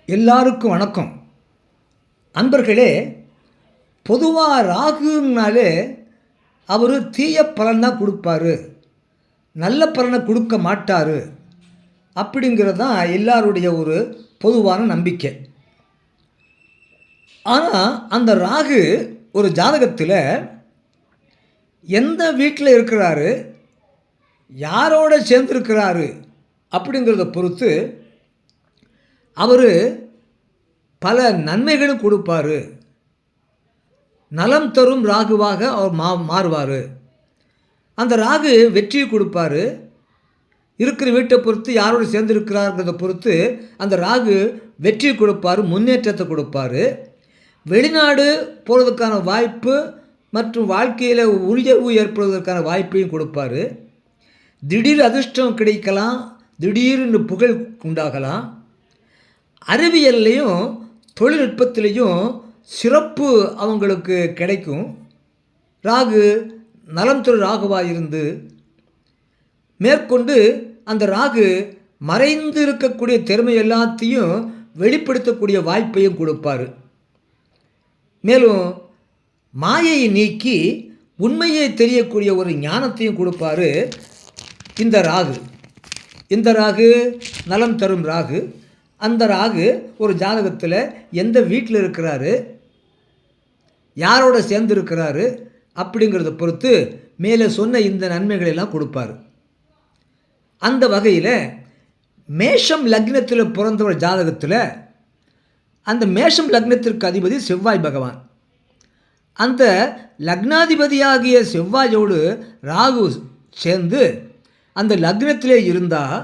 எல்லாருக்கும் வணக்கம். அன்பர்களே, பொதுவாக ராகுனாலே அவர் தீய பலன் தான் கொடுப்பாரு, நல்ல பலனை கொடுக்க மாட்டார் அப்படிங்கிறது தான் எல்லாருடைய ஒரு பொதுவான நம்பிக்கை. ஆனால் அந்த ராகு ஒரு ஜாதகத்தில் எந்த வீட்டில் இருக்கிறாரு, யாரோட சேர்ந்துருக்கிறாரு அப்படிங்கிறத பொறுத்து அவர் பல நன்மைகளும் கொடுப்பார். நலம் தரும் ராகுவாக அவர் மாறுவார். அந்த ராகு வெற்றியை கொடுப்பார். இருக்கிற வீட்டை பொறுத்து யாரோடு சேர்ந்துருக்கிறார்கிறத பொறுத்து அந்த ராகு வெற்றியை கொடுப்பார், முன்னேற்றத்தை கொடுப்பார். வெளிநாடு போகிறதுக்கான வாய்ப்பு மற்றும் வாழ்க்கையில் உயர்வு ஏற்படுவதற்கான வாய்ப்பையும் கொடுப்பார். திடீர் அதிர்ஷ்டம் கிடைக்கலாம், திடீர்னு புகழ் உண்டாகலாம். அறிவியல்லையும் தொழில்நுட்பத்திலையும் சிறப்பு அவங்களுக்கு கிடைக்கும். ராகு நலம் தரும் ராகுவாக இருந்து மேற்கொண்டு அந்த ராகு மறைந்து இருக்கக்கூடிய திறமை எல்லாத்தையும் வெளிப்படுத்தக்கூடிய வாய்ப்பையும் கொடுப்பார். மேலும் மாயையை நீக்கி உண்மையை தெரியக்கூடிய ஒரு ஞானத்தையும் கொடுப்பார் இந்த ராகு. இந்த ராகு நலம் தரும் ராகு. அந்த ராகு ஒரு ஜாதகத்தில் எந்த வீட்டில் இருக்கிறாரு, யாரோட சேர்ந்து இருக்கிறாரு அப்படிங்கிறத பொறுத்து மேலே சொன்ன இந்த நன்மைகளெல்லாம் கொடுப்பார். அந்த வகையில் மேஷம் லக்னத்தில் பிறந்தவர் ஜாதகத்தில் அந்த மேஷம் லக்னத்திற்கு அதிபதி செவ்வாய் பகவான். அந்த லக்னாதிபதியாகிய செவ்வாயோடு ராகு சேர்ந்து அந்த லக்னத்திலே இருந்தால்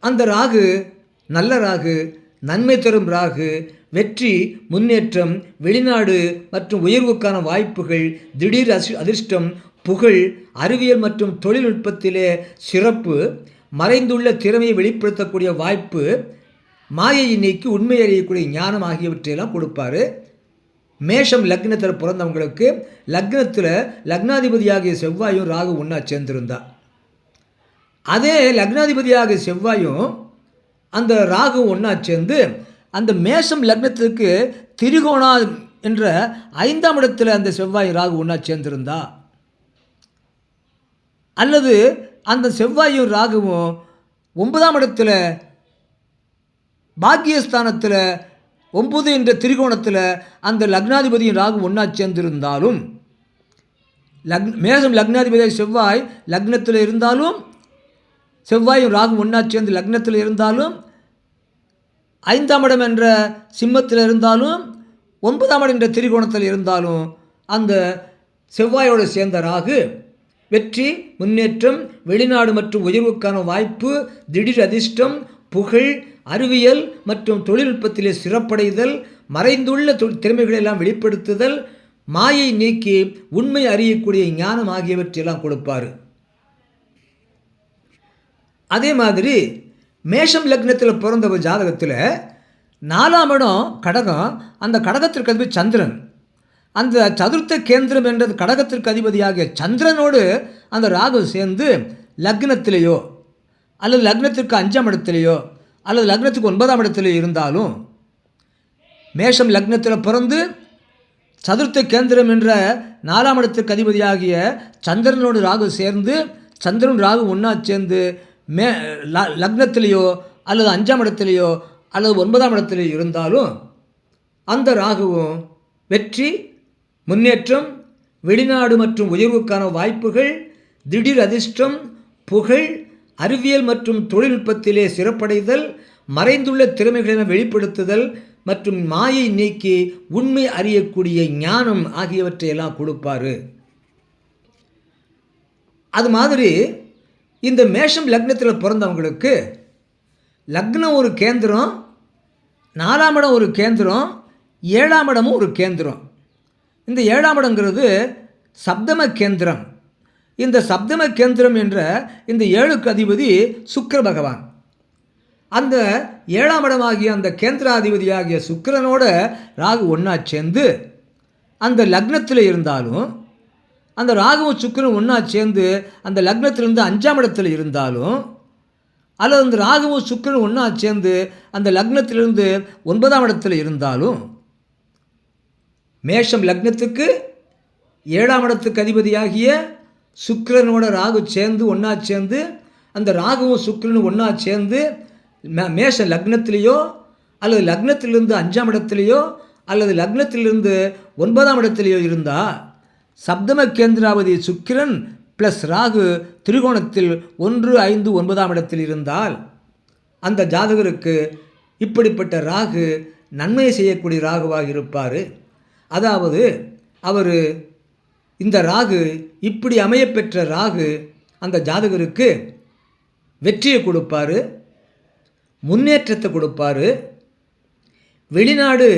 அந்த ராகு நல்ல ராகு, நன்மை தரும் ராகு, வெற்றி, முன்னேற்றம், வெளிநாடு மற்றும் உயர்வுக்கான வாய்ப்புகள், திடீர் அதிர்ஷ்டம், புகழ், அறிவியல் மற்றும் தொழில்நுட்பத்திலே சிறப்பு, மறைந்துள்ள திறமையை வெளிப்படுத்தக்கூடிய வாய்ப்பு, மாயையை நீக்கி உண்மை அறியக்கூடிய ஞானம் ஆகியவற்றையெல்லாம் கொடுப்பார். மேஷம் லக்னத்தில் பிறந்தவங்களுக்கு லக்னத்தில் லக்னாதிபதியாகிய செவ்வாயும் ராகு ஒன்றா சேர்ந்திருந்தா, அதே லக்னாதிபதியாகிய செவ்வாயும் அந்த ராகு ஒன்றா சேர்ந்து அந்த மேஷம் லக்னத்திற்கு திரிகோணா என்ற 5ஆம் இடத்தில் அந்த செவ்வாய் ராகு ஒன்றா சேர்ந்திருந்தா, அல்லது அந்த செவ்வாயும் ராகுவும் 9ஆம் இடத்துல பாக்கியஸ்தானத்தில் 9 என்ற திரிகோணத்தில் அந்த லக்னாதிபதியும் ராகு ஒன்றா சேர்ந்திருந்தாலும், மேஷம் லக்னாதிபதி செவ்வாய் லக்னத்தில் இருந்தாலும், செவ்வாயும் ராகு ஒன்றா சேர்ந்து லக்னத்தில் இருந்தாலும், 5ஆம் இடம் என்ற சிம்மத்தில் இருந்தாலும், 9ஆம் இடம் என்ற திரிகோணத்தில் இருந்தாலும் அந்த செவ்வாயோடு சேர்ந்த ராகு வெற்றி, முன்னேற்றம், வெளிநாடு மற்றும் உயர்வுக்கான வாய்ப்பு, திடீர் அதிர்ஷ்டம், புகழ், அறிவியல் மற்றும் தொழில்நுட்பத்திலே சிறப்படைதல், மறைந்துள்ள திறமைகளெல்லாம் வெளிப்படுத்துதல், மாயை நீக்கி உண்மை அறியக்கூடிய ஞானம் ஆகியவற்றையெல்லாம் கொடுப்பார். அதே மாதிரி மேஷம் லக்னத்தில் பிறந்த ஒரு ஜாதகத்தில் 4ஆம் இடம் கடகம், அந்த கடகத்திற்கு அதிபதி சந்திரன். அந்த சதுர்த்த கேந்திரம் என்ற கடகத்திற்கு அதிபதியாகிய சந்திரனோடு அந்த ராகு சேர்ந்து லக்னத்திலேயோ அல்லது லக்னத்திற்கு 5ஆம் இடத்திலேயோ அல்லது லக்னத்துக்கு 9ஆம் இடத்திலேயோ இருந்தாலும், மேஷம் லக்னத்தில் பிறந்து சதுர்த்த கேந்திரம் என்ற 4ஆம் இடத்திற்கு அதிபதியாகிய சந்திரனோடு ராகு சேர்ந்து சந்திரன் ராகு ஒன்றா சேர்ந்து லக்னத்திலேயோ அல்லது 5ஆம் இடத்திலேயோ அல்லது 9ஆம் இடத்திலேயோ இருந்தாலும் அந்த ராகுவும் வெற்றி, முன்னேற்றம், வெளிநாடு மற்றும் உயர்வுக்கான வாய்ப்புகள், திடீர் அதிர்ஷ்டம், புகழ், அறிவியல் மற்றும் தொழில்நுட்பத்திலே சிறப்படைதல், மறைந்துள்ள திறமைகளை வெளிப்படுத்துதல் மற்றும் மாயை நீக்கி உண்மை அறியக்கூடிய ஞானம் ஆகியவற்றையெல்லாம் கொடுப்பார். அது மாதிரி இந்த மேஷம் லக்னத்தில் பிறந்தவங்களுக்கு லக்னம் ஒரு கேந்திரம், 4ஆம் இடம் ஒரு கேந்திரம், 7ஆம் இடமும் ஒரு கேந்திரம். இந்த 7ஆம் இடங்கிறது சப்தம கேந்திரம். இந்த சப்தம கேந்திரம் என்ற இந்த 7க்கு அதிபதி சுக்கிர பகவான். அந்த 7ஆம் இடமாகிய அந்த கேந்திராதிபதியாகிய சுக்கிரனோட ராகு ஒன்றா சேர்ந்து அந்த லக்னத்தில் இருந்தாலும், அந்த ராகுவும் சுக்கிரனும் ஒன்றா சேர்ந்து அந்த லக்னத்திலிருந்து 5ஆம் இடத்தில் இருந்தாலும் அல்லது அந்த ராகுவும் சுக்கிரனும் ஒன்றா சேர்ந்து அந்த லக்னத்திலிருந்து 9ஆம் இடத்துல இருந்தாலும், மேஷம் லக்னத்துக்கு 7ஆம் இடத்துக்கு அதிபதியாகிய சுக்கிரனோட ராகு சேர்ந்து ஒன்றா சேர்ந்து அந்த ராகுவும் சுக்கிரனும் ஒன்றா சேர்ந்து மேஷ லக்னத்திலேயோ அல்லது லக்னத்திலிருந்து 5ஆம் இடத்துலையோ அல்லது லக்னத்திலிருந்து 9ஆம் இடத்துலையோ இருந்தால், சப்தம கேந்திராவதி சுக்கிரன் ப்ளஸ் ராகு திரிகோணத்தில் 1, 5, 9ஆம் இடத்தில் இருந்தால், அந்த ஜாதகருக்கு இப்படிப்பட்ட ராகு நன்மை செய்யக்கூடிய ராகுவாக இருப்பார். அதாவது அவர் இந்த ராகு இப்படி அமையப்பெற்ற ராகு அந்த ஜாதகருக்கு வெற்றியை கொடுப்பார், முன்னேற்றத்தை கொடுப்பார், வெளிநாடு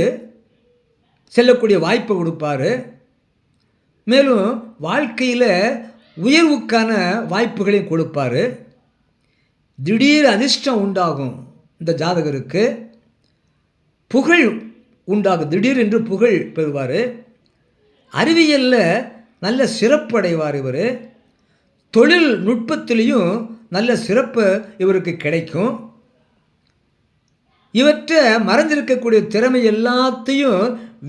செல்லக்கூடிய வாய்ப்பை கொடுப்பார், மேலும் வாழ்க்கையில் உயர்வுக்கான வாய்ப்புகளையும் கொடுப்பார். திடீர் அதிர்ஷ்டம் உண்டாகும் இந்த ஜாதகருக்கு, புகழ் உண்டாகும், திடீர் என்று புகழ் பெறுவார், அறிவியலில் நல்ல சிறப்பு அடைவார் இவர், தொழில் நுட்பத்திலையும் நல்ல சிறப்பு இவருக்கு கிடைக்கும். இவற்றை மறைந்திருக்கக்கூடிய திறமை எல்லாத்தையும்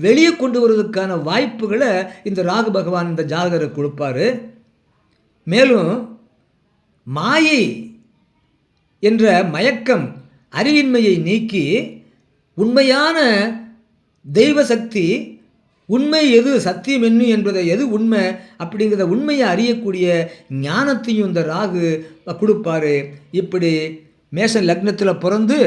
வெளியே கொண்டு வருவதற்கான வாய்ப்புகளை இந்த ராகு பகவான் இந்த ஜாதகருக்கு கொடுப்பார். மேலும் மாயை என்ற மயக்கம் அறிவின்மையை நீக்கி உண்மையான தெய்வ சக்தி, உண்மை எது, சத்தியம் என்ன என்பதை எது உண்மை அப்படிங்கிறத உண்மையை அறியக்கூடிய ஞானத்தையும் இந்த ராகு கொடுப்பார். இப்படி மேஷ லக்னத்தில் பிறந்து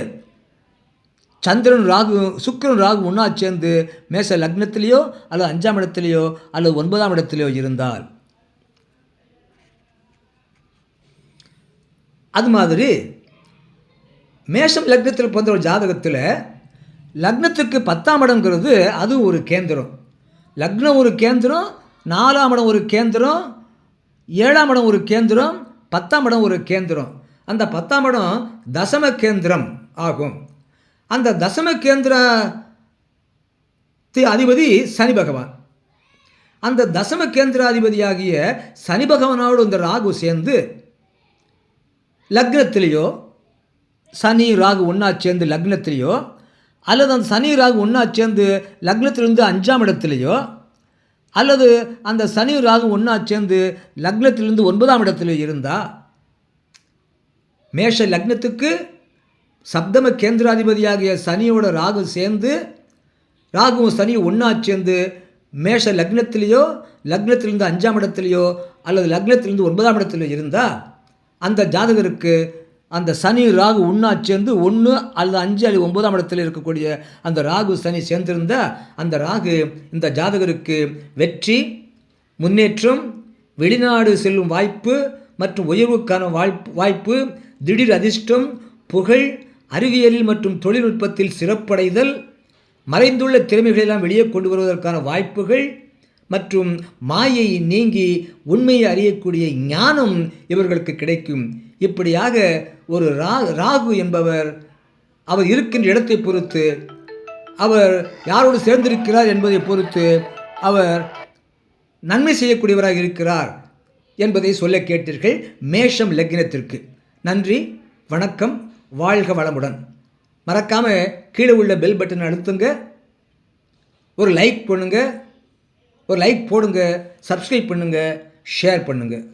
சந்திரன் ராகு சுக்கிரன் ராகு ஒன்றா சேர்ந்து மேஷ லக்னத்திலேயோ அல்லது 5ஆம் இடத்துலையோ அல்லது 9ஆம் இடத்துலையோ இருந்தால், அது மாதிரி மேஷம் லக்னத்தில் பிறந்த ஒரு ஜாதகத்தில் லக்னத்துக்கு 10ஆம் இடங்கிறது அது ஒரு கேந்திரம், லக்னம் ஒரு கேந்திரம், 4ஆம் இடம் ஒரு கேந்திரம், 7ஆம் இடம் ஒரு கேந்திரம், 10ஆம் இடம் ஒரு கேந்திரம். அந்த 10ஆம் இடம் தசம கேந்திரம் ஆகும். அந்த தசம கேந்திர அதிபதி சனி பகவான். அந்த தசம கேந்திராதிபதியாகிய சனி பகவானோடு இந்த ராகு சேர்ந்து லக்னத்திலேயோ, சனி ராகு ஒன்றா சேர்ந்து லக்னத்திலேயோ அல்லது அந்த சனி ராகு ஒன்றா சேர்ந்து லக்னத்திலிருந்து 5ஆம் இடத்துலையோ அல்லது அந்த சனி ராகு ஒன்றா சேர்ந்து லக்னத்திலிருந்து 9ஆம் இடத்துலையோ இருந்தால், மேஷ லக்னத்துக்கு சப்தம கேந்திராதிபதியாகிய சனியோட ராகு சேர்ந்து ராகுவும் சனியும் ஒன்றா சேர்ந்து மேஷ லக்னத்திலேயோ லக்னத்திலிருந்து 5ஆம் இடத்துலையோ அல்லது லக்னத்திலிருந்து 9ஆம் இடத்துலையோ இருந்தால், அந்த ஜாதகருக்கு அந்த சனி ராகு ஒன்றா சேர்ந்து 1 அல்லது 5 அல்லது 9ஆம் இடத்தில் இருக்கக்கூடிய அந்த ராகு சனி சேர்ந்திருந்தால், அந்த ராகு இந்த ஜாதகருக்கு வெற்றி, முன்னேற்றம், வெளிநாடு செல்லும் வாய்ப்பு மற்றும் உயர்வுக்கான வாய்ப்பு, திடீர் அதிர்ஷ்டம், புகழ், அறிவியலில் மற்றும் தொழில்நுட்பத்தில் சிறப்படைதல், மறைந்துள்ள திறமைகளெல்லாம் வெளியே கொண்டு வருவதற்கான வாய்ப்புகள் மற்றும் மாயை நீங்கி உண்மையை அறியக்கூடிய ஞானம் இவர்களுக்கு கிடைக்கும். இப்படியாக ஒரு ராகு என்பவர் அவர் இருக்கின்ற இடத்தை பொறுத்து, அவர் யாரோடு சேர்ந்திருக்கிறார் என்பதை பொறுத்து அவர் நன்மை செய்யக்கூடியவராக இருக்கிறார் என்பதை சொல்ல கேட்டீர்கள் மேஷம் லக்னத்திற்கு. நன்றி, வணக்கம், வாழ்க வளமுடன். மறக்காமல் கீழே உள்ள பெல் பட்டன் அழுத்துங்க, ஒரு லைக் பண்ணுங்க, ஒரு லைக் போடுங்க, சப்ஸ்கிரைப் பண்ணுங்கள், ஷேர் பண்ணுங்கள்.